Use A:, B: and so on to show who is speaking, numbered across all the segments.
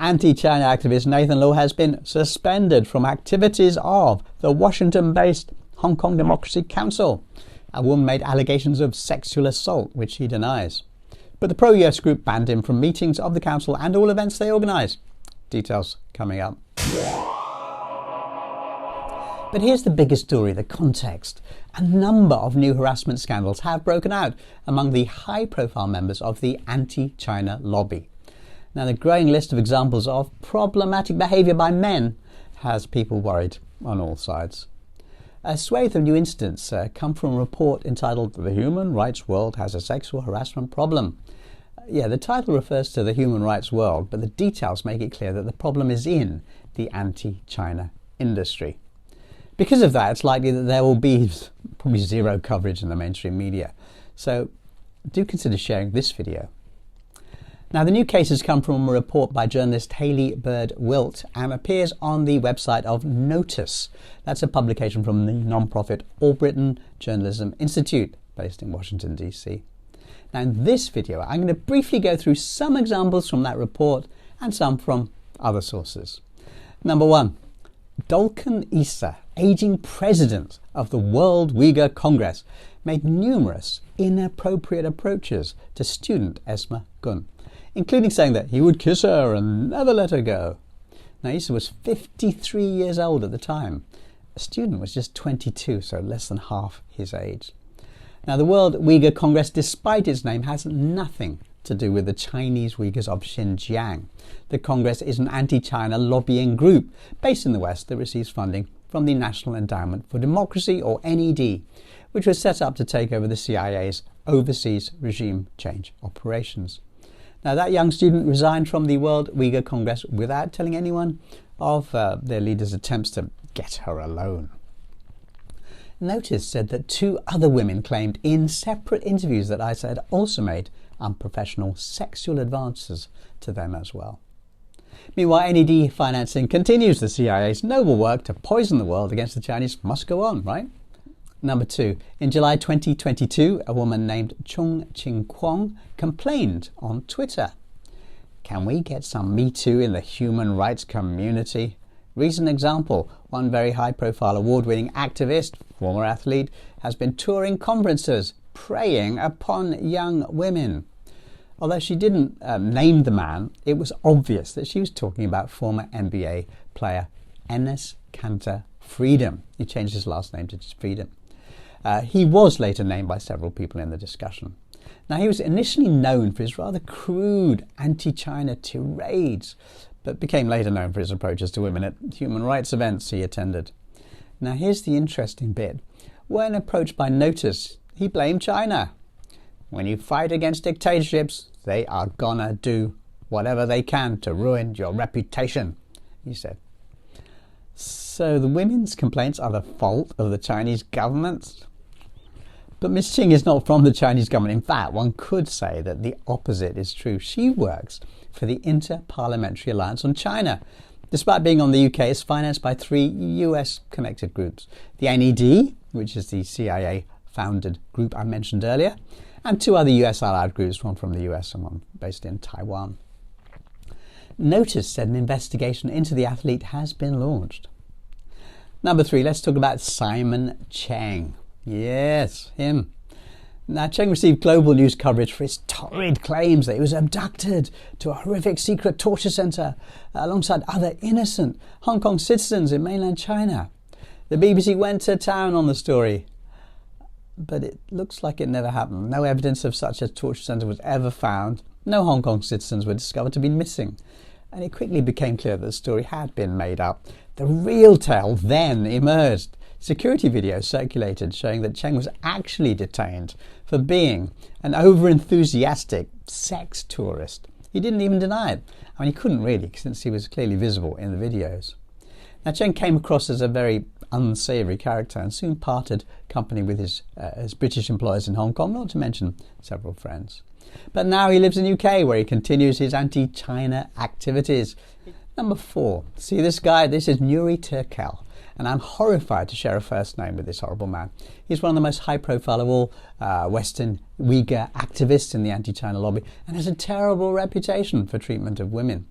A: Anti-China activist Nathan Law has been suspended from activities of the Washington-based Hong Kong Democracy Council. A woman made allegations of sexual assault, which he denies. But the pro-US group banned him from meetings of the council and all events they organise. Details coming up. But here's the bigger story, the context. A number of new harassment scandals have broken out among the high-profile members of the anti-China lobby. Now, the growing list of examples of problematic behaviour by men has people worried on all sides. A swathe of new incidents come from a report entitled "The Human Rights World Has a Sexual Harassment Problem." Yeah, the title refers to the human rights world, but the details make it clear that the problem is in the anti-China industry. Because of that, it's likely that there will be probably zero coverage in the mainstream media. So do consider sharing this video. Now, the new case has come from a report by journalist Hayley Bird-Wilt and appears on the website of Notus. That's a publication from the non-profit All Britain Journalism Institute, based in Washington, D.C. Now, in this video, I'm going to briefly go through some examples from that report and some from other sources. Number one, Dolken Issa, aging president of the World Uyghur Congress, made numerous inappropriate approaches to student Esma Gun, including saying that he would kiss her and never let her go. Now, Issa was 53 years old at the time. A student was just 22, so less than half his age. Now, the World Uyghur Congress, despite its name, has nothing to do with the Chinese Uyghurs of Xinjiang. The Congress is an anti-China lobbying group based in the West that receives funding from the National Endowment for Democracy, or NED, which was set up to take over the CIA's overseas regime change operations. Now, that young student resigned from the World Uyghur Congress without telling anyone of their leader's attempts to get her alone. Notus said that two other women claimed in separate interviews that Issa had also made unprofessional sexual advances to them as well. Meanwhile, NED financing continues. The CIA's noble work to poison the world against the Chinese must go on, right? Number two, in July 2022, a woman named Chung Ching-kwong complained on Twitter. Can we get some Me Too in the human rights community? Recent example, one very high-profile award-winning activist, former athlete, has been touring conferences, preying upon young women. Although she didn't name the man, it was obvious that she was talking about former NBA player Enes Kanter Freedom. He changed his last name to Freedom. He was later named by several people in the discussion. Now, he was initially known for his rather crude anti-China tirades, but became later known for his approaches to women at human rights events he attended. Now, here's the interesting bit. When approached by Notus, he blamed China. When you fight against dictatorships, they are gonna do whatever they can to ruin your reputation, he said. So the women's complaints are the fault of the Chinese government? But Ms. Ching is not from the Chinese government. In fact, one could say that the opposite is true. She works for the Inter-Parliamentary Alliance on China. Despite being on the UK, it's financed by three US-connected groups. The NED, which is the CIA-founded group I mentioned earlier, and two other US-allied groups, one from the US and one based in Taiwan. Notus said an investigation into the athlete has been launched. Number three, let's talk about Simon Chang. Yes, him. Now, Chang received global news coverage for his torrid claims that he was abducted to a horrific secret torture centre alongside other innocent Hong Kong citizens in mainland China. The BBC went to town on the story, but it looks like it never happened. No evidence of such a torture centre was ever found. No Hong Kong citizens were discovered to be missing. And it quickly became clear that the story had been made up. The real tale then emerged. Security videos circulated showing that Chang was actually detained for being an over-enthusiastic sex tourist. He didn't even deny it. I mean, he couldn't really, since he was clearly visible in the videos. Now, Chang came across as a very unsavoury character and soon parted company with his British employers in Hong Kong, not to mention several friends. But now he lives in the UK, where he continues his anti-China activities. Number four, see this guy? This is Nuri Turkel. And I'm horrified to share a first name with this horrible man. He's one of the most high-profile of all Western Uyghur activists in the anti-China lobby and has a terrible reputation for treatment of women.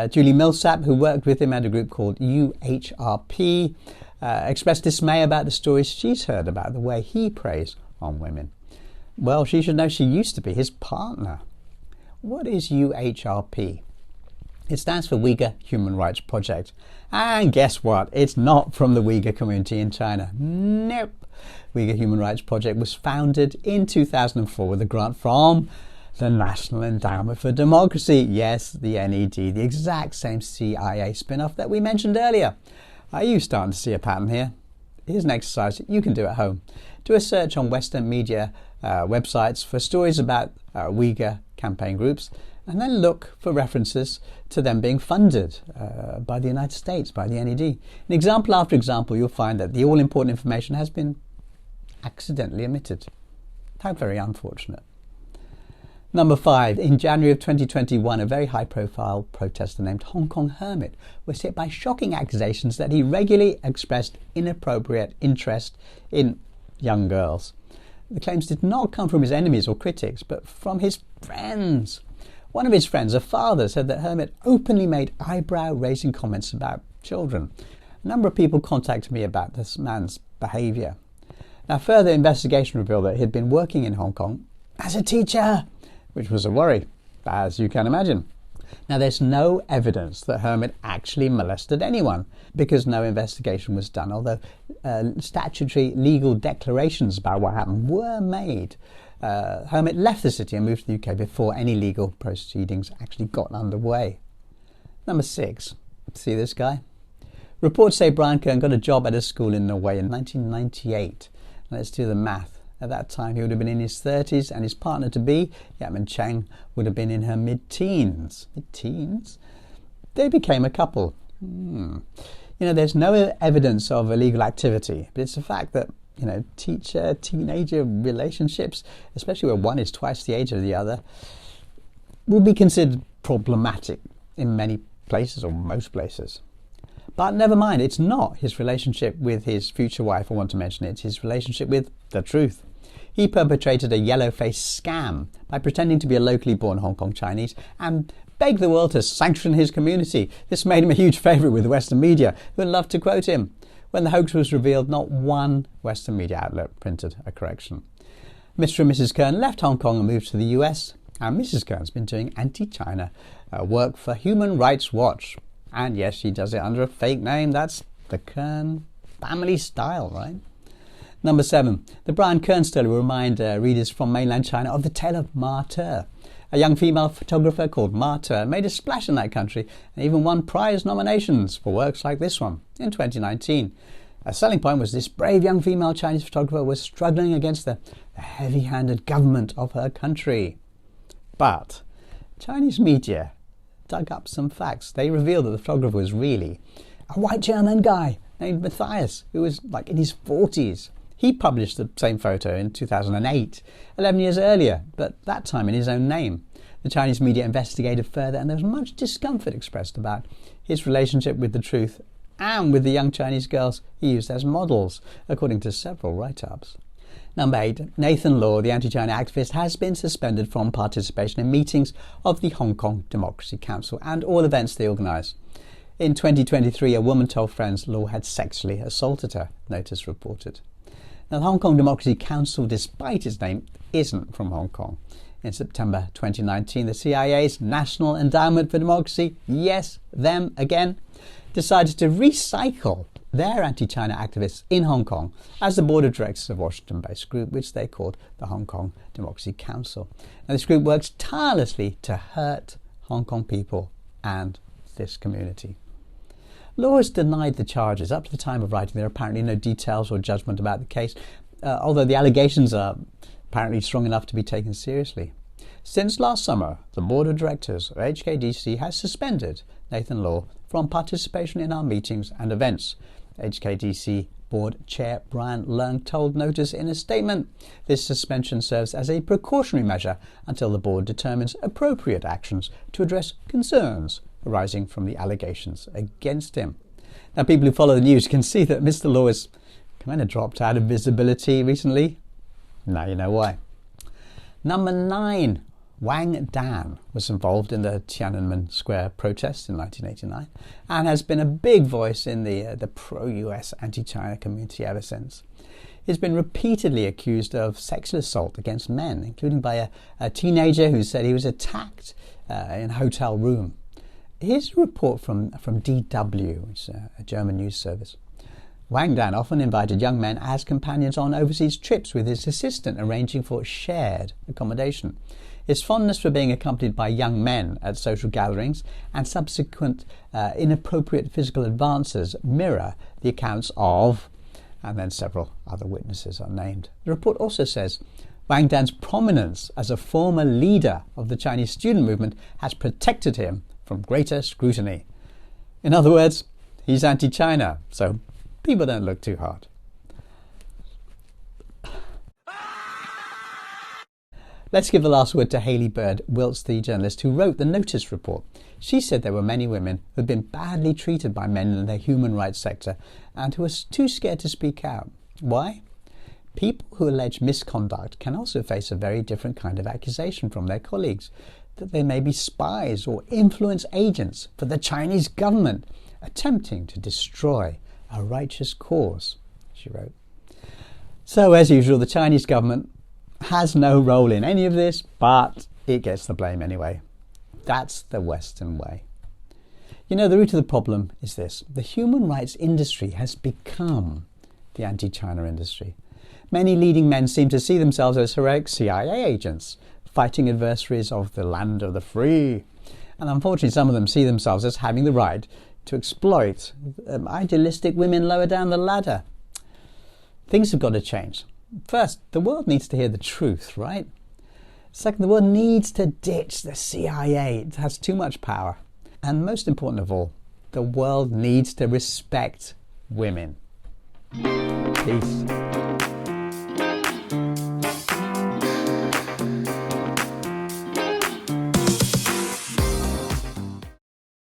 A: Julie Millsap, who worked with him at a group called UHRP, expressed dismay about the stories she's heard about the way he preys on women. Well, she should know she used to be his partner. What is UHRP? It stands for Uyghur Human Rights Project. And guess what? It's not from the Uyghur community in China. Nope. Uyghur Human Rights Project was founded in 2004 with a grant from the National Endowment for Democracy. Yes, the NED, the exact same CIA spin-off that we mentioned earlier. Are you starting to see a pattern here? Here's an exercise you can do at home. Do a search on Western media websites for stories about Uyghur campaign groups, and then look for references to them being funded by the United States, by the NED. In example after example, you'll find that the all-important information has been accidentally omitted. How very unfortunate. Number 5. In January of 2021, a very high-profile protester named Hong Kong Hermit was hit by shocking accusations that he regularly expressed inappropriate interest in young girls. The claims did not come from his enemies or critics, but from his friends. One of his friends, a father, said that Hermit openly made eyebrow-raising comments about children. A number of people contacted me about this man's behaviour. Now, further investigation revealed that he had been working in Hong Kong as a teacher, which was a worry, as you can imagine. Now, there's no evidence that Hermit actually molested anyone because no investigation was done, although statutory legal declarations about what happened were made. Hermit left the city and moved to the UK before any legal proceedings actually got underway. Number 6. See this guy? Reports say Brian Kern got a job at a school in Norway in 1998. Let's do the math. At that time, he would have been in his 30s, and his partner-to-be, Chang, would have been in her mid-teens. Mid-teens? They became a couple. There's no evidence of illegal activity, but it's a fact that, teacher-teenager relationships, especially where one is twice the age of the other, will be considered problematic in many places, or most places. But never mind, it's not his relationship with his future wife I want to mention, it's his relationship with the truth. He perpetrated a yellow-faced scam by pretending to be a locally born Hong Kong Chinese and begged the world to sanction his community. This made him a huge favourite with the Western media, who would love to quote him. When the hoax was revealed, not one Western media outlet printed a correction. Mr. and Mrs. Kern left Hong Kong and moved to the US, and Mrs. Kern's been doing anti-China work for Human Rights Watch. And yes, she does it under a fake name. That's the Kern family style, right? Number 7. The Brian Kern story will remind readers from mainland China of the tale of Ma Te. A young female photographer called Ma Te made a splash in that country and even won prize nominations for works like this one in 2019. A selling point was this brave young female Chinese photographer was struggling against the heavy-handed government of her country. But Chinese media dug up some facts. They revealed that the photographer was really a white German guy named Matthias, who was in his 40s. He published the same photo in 2008, 11 years earlier, but that time in his own name. The Chinese media investigated further, and there was much discomfort expressed about his relationship with the truth and with the young Chinese girls he used as models, according to several write-ups. Number 8. Nathan Law, the anti-China activist, has been suspended from participation in meetings of the Hong Kong Democracy Council and all events they organise. In 2023, a woman told friends Law had sexually assaulted her, Notus reported. Now, the Hong Kong Democracy Council, despite its name, isn't from Hong Kong. In September 2019, the CIA's National Endowment for Democracy, yes, them again, decided to recycle their anti-China activists in Hong Kong as the board of directors of a Washington-based group, which they called the Hong Kong Democracy Council. Now, this group works tirelessly to hurt Hong Kong people and this community. Law has denied the charges. Up to the time of writing, there are apparently no details or judgment about the case, although the allegations are apparently strong enough to be taken seriously. Since last summer, the board of directors of HKDC has suspended Nathan Law from participation in our meetings and events. HKDC board chair Brian Leung told Notus in a statement, this suspension serves as a precautionary measure until the board determines appropriate actions to address concerns arising from the allegations against him. Now, people who follow the news can see that Mr. Law has kind of dropped out of visibility recently. Now you know why. Number 9. Wang Dan was involved in the Tiananmen Square protests in 1989 and has been a big voice in the pro-US anti-China community ever since. He's been repeatedly accused of sexual assault against men, including by a teenager who said he was attacked in a hotel room. Here's a report from DW, which is a German news service. Wang Dan often invited young men as companions on overseas trips, with his assistant arranging for shared accommodation. His fondness for being accompanied by young men at social gatherings and subsequent inappropriate physical advances mirror the accounts of, and then several other witnesses are named. The report also says Wang Dan's prominence as a former leader of the Chinese student movement has protected him from greater scrutiny. In other words, he's anti-China, so people don't look too hard. Let's give the last word to Hayley Bird Wiltz, the journalist who wrote the Notus report. She said there were many women who had been badly treated by men in the human rights sector and who were too scared to speak out. Why? People who allege misconduct can also face a very different kind of accusation from their colleagues, that they may be spies or influence agents for the Chinese government attempting to destroy a righteous cause, she wrote. So, as usual, the Chinese government has no role in any of this, but it gets the blame anyway. That's the Western way. You know, the root of the problem is this. The human rights industry has become the anti-China industry. Many leading men seem to see themselves as heroic CIA agents, fighting adversaries of the land of the free. And unfortunately, some of them see themselves as having the right to exploit idealistic women lower down the ladder. Things have got to change. First, the world needs to hear the truth, right? Second, the world needs to ditch the CIA. It has too much power. And most important of all, the world needs to respect women. Peace.